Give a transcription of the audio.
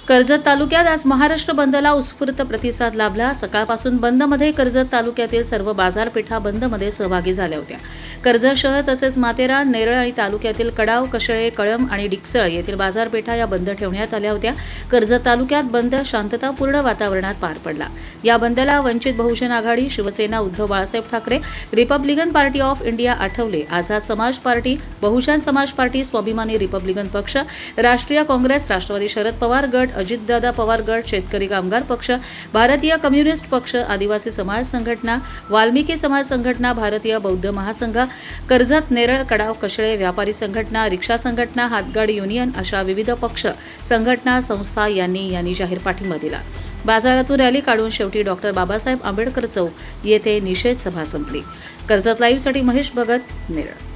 कर्जत तालुक्यात आज महाराष्ट्र बंदला उत्स्फूर्त प्रतिसाद लाभला। सकाळपासून बंदमध्ये कर्जत तालुक्यातील सर्व बाजारपेठा बंदमध्ये सहभागी झाल्या होत्या। कर्जत शहर तसेच माथेरान, नेरळ आणि तालुक्यातील कडाव, कशळे, कळंब आणि डिकसळ येथील बाजारपेठा या बंद ठेवण्यात आल्या होत्या। कर्जत तालुक्यात बंद शांततापूर्ण वातावरणात पार पडला। या बंदला Vanchit Bahujan Aghadi, Shiv Sena, Uddhav Balasaheb Thackeray, Republican party of India Athawale, Azad Samaj party, Bahujan Samaj party, स्वाभिमानी रिपब्लिकन पक्ष, राष्ट्रीय काँग्रेस, राष्ट्रवादी शरद पवार गट, अजितदादा पवार गट, शेतकरी कामगार पक्ष, भारतीय कम्युनिस्ट पक्ष, आदिवासी समाज संघटना, वाल्मिकी समाज संघटना, भारतीय बौद्ध महासंघ, कर्जत, नेरळ, कडाव, कशळे, व्यापारी संघटना, रिक्षा संघटना, हातगाडी युनियन अशा विविध पक्ष, संघटना, संस्था यांनी जाहीर पाठिंबा दिला। बाजारातून रॅली काढून शेवटी डॉक्टर बाबासाहेब आंबेडकर चौक येथे निषेध सभा संपली। कर्जत लाईव्हसाठी महेश भगत, नेरळ।